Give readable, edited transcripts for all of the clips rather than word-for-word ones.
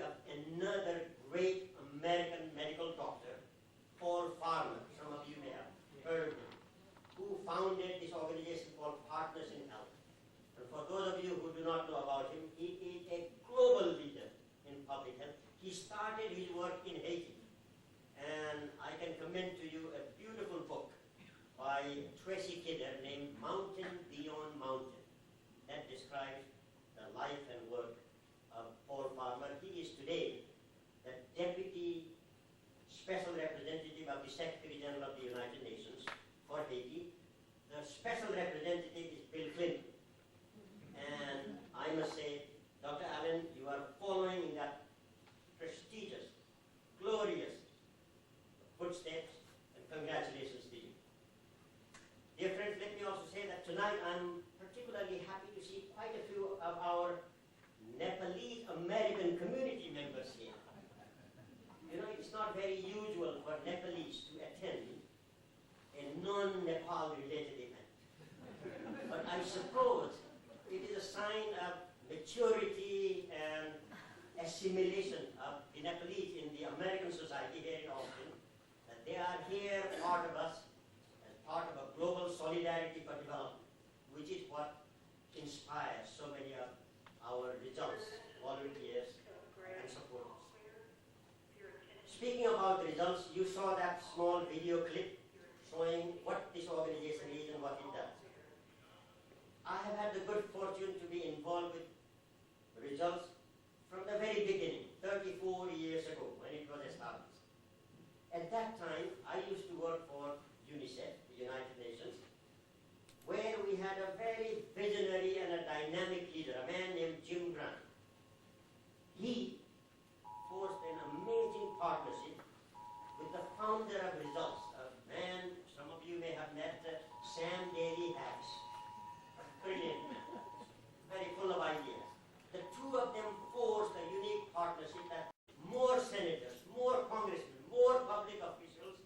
of another great American medical doctor, Paul Farmer. Some of you may have heard of him, who founded this organization called Partners in Health. And for those of you who do not know about him, he is a global leader in public health. He started his work in Haiti. And I can commend to you a beautiful book by Tracy Kidder named Mountain Beyond Mountain that describes the life and work of Paul Farmer. He is today the Deputy Special Representative of the Secretary General of the United Nations for Haiti. The Special Representative is Bill Clinton. And I must say, Dr. Allen, you are following in that prestigious, glorious footsteps, and congratulations to you. Dear friends, let me also say that tonight I'm particularly happy to see quite a few of our Nepalese American community members here. You know, it's not very usual for Nepalese to attend a non-Nepal related event. But I suppose it is a sign of maturity and assimilation of the Nepalese in the American society here in Austin, that they are here part of us as part of a global solidarity for development, which is what inspires so many of our results, volunteers, and supporters. Speaking about the results, you saw that small video clip showing what this organization is and what it does. I have had the good fortune to be involved with results from the very beginning, 34 years ago, when it was established. At that time, I used to work for UNICEF, the United Nations, where we had a very visionary and a dynamic leader, a man named Jim Grant. He forged an amazing partnership with the founder of Results, a man, some of you may have met, Sam Daly Harris. A brilliant man, very full of ideas. The two of them forged a unique partnership that more senators, more congressmen, more public officials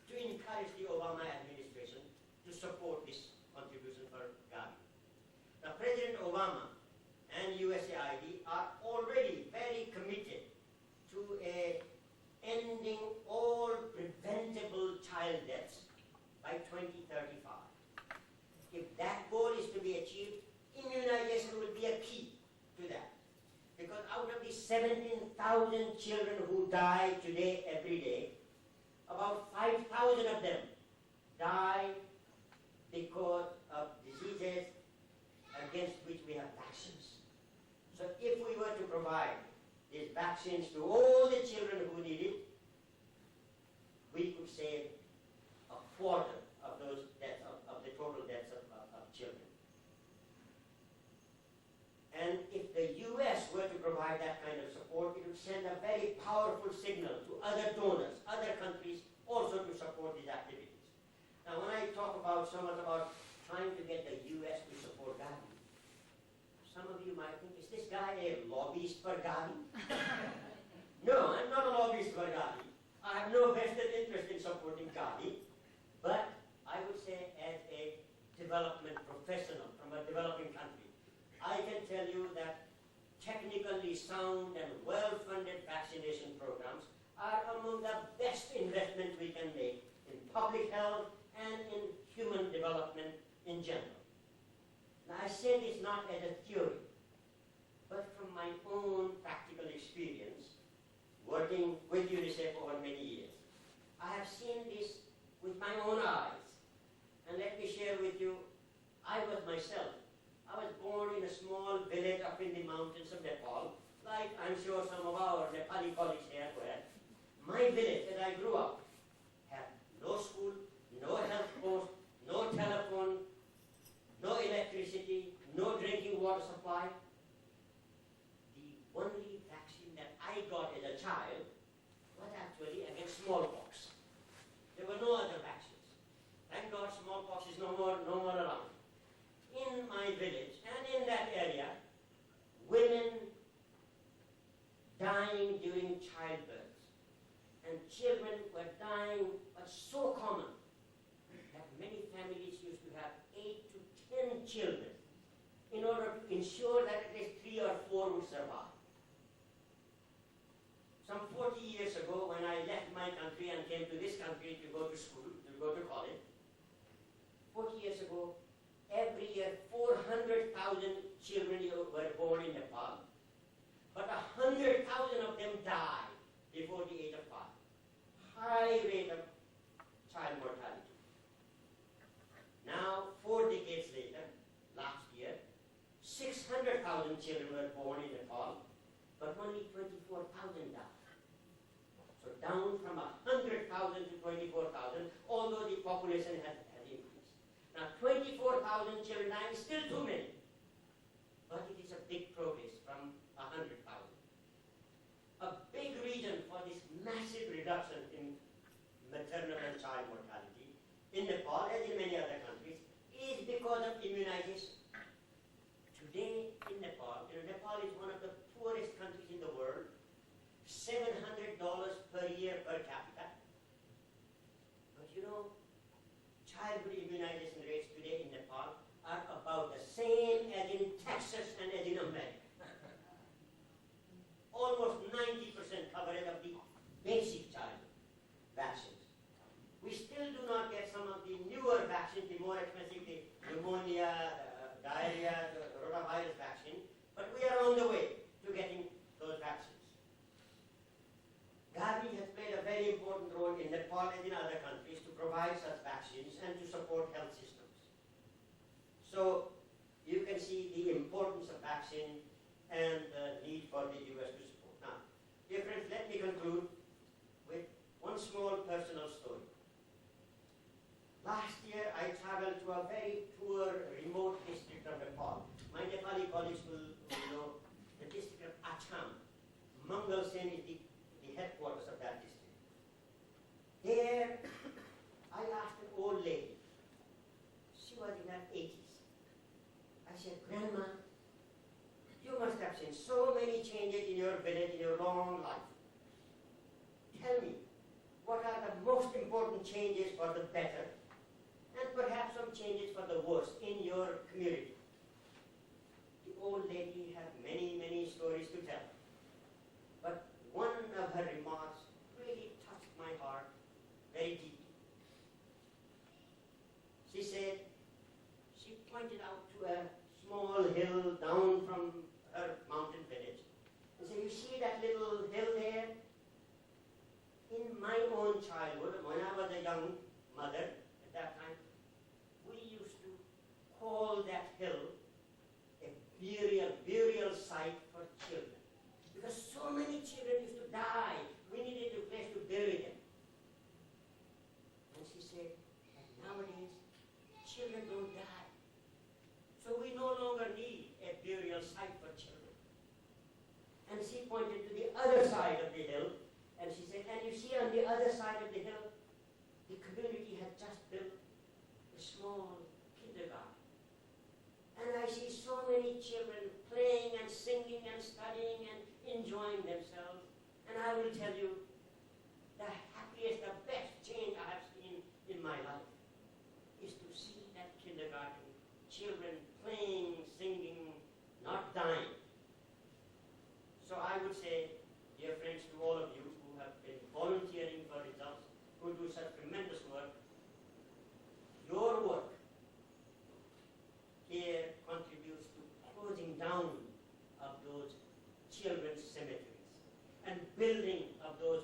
to encourage the Obama administration to support this contribution for Gavi. Now, President Obama and USAID are already very committed to ending all preventable child deaths by 2035. If that goal is to be achieved, immunization will be a key to that. Because out of the 17,000 children who die today, every day, about 5,000 of them die because of diseases against which we have vaccines. So if we were to provide these vaccines to all the children who need it, we could save a quarter of those deaths, of the total deaths of children. And if the US were to provide that kind of support, it would send a very powerful signal to other donors, other countries also to support these activities. Now, when I talk about so much about trying to get the US to support Gavi, some of you might think, is this guy a lobbyist for Gavi? No, I'm not a lobbyist for Gavi. I have no vested interest in supporting Gavi, but I would say as a development professional from a developing country, I can tell you that technically sound and well-funded vaccination programs are among the best investments we can make in public health and in human development in general. Now, I say this not as a theory, but from my own practical experience working with UNICEF over many years. I have seen this with my own eyes. And let me share with you, I was born in a small village up in the mountains of Nepal, like I'm sure some of our Nepali colleagues here were. My village, as I grew up, had no school, no health post, no telephone, no electricity, no drinking water supply. The only vaccine that I got as a child was actually against smallpox. There were no other vaccines. Thank God smallpox is no more around. In my village and in that area, women dying during childbirth and children were dying was so common that many families used to have 8 to 10 children in order to ensure that at least 3 or 4 would survive. years ago, when I left my country and came to this country to go to school, to go to college, 40 years ago, every year 400,000 children were born in Nepal, but 100,000 of them died before the age of 5. High rate of child mortality. Now, 4 decades later, last year, 600,000 children were born in Nepal, but only 24,000 died. So down from 100,000 to 24,000, although the population has increased. Now 24,000 children dying is still too many, but it is a big progress from 100,000. A big reason for this massive reduction in maternal and child mortality in Nepal, as in many other countries, is because of immunization. Today in Nepal, Nepal is one of the poorest countries in the world, $700 per year per capita. But childhood immunization rates today in Nepal are about the same as in Texas and as in America. Almost 90% coverage of the basic childhood vaccines. We still do not get some of the newer vaccines, the more expensive, the pneumonia, diarrhea, the rotavirus vaccine, but we are on the way to getting those vaccines. Gavi has played a very important role in Nepal and in other countries to provide such vaccines and to support health systems. So you can see the importance of vaccine and the need for the US to support. Now, dear friends, let me conclude with one small personal story. Last year, I traveled to a very poor, remote district of Nepal. My Nepali colleagues will know the district of Acham. Mangal Sen is the headquarters of that district. There, I asked an old lady. She was in her 80s. I said, Grandma, you must have seen so many changes in your village, in your long life. Tell me, what are the most important changes for the better, and perhaps some changes for the worse in your community? The old lady had many, many stories to tell. But one of her remarks really touched my heart very deeply. She said, she pointed out to a small hill down from her mountain village. And said, you see that little hill there? In my own childhood, when I was a young mother at that time, we used to call that hill a burial site for children. Because so many children used to die, we needed a place to bury them. And she said, nowadays, children don't die. So we no longer need a burial site for children. And she pointed to the other side of the hill, and she said, and you see on the other side of the hill, the community had just built a small kindergarten. And I see so many children playing and singing and studying and enjoying themselves. And I will tell you, the happiest, the best change I have seen in my life is to see that kindergarten, children playing, singing, not dying. So I would say, dear friends, to all of you who have been volunteering for results, who do such tremendous work, your work here contributes to closing down of those children's cemeteries and building of those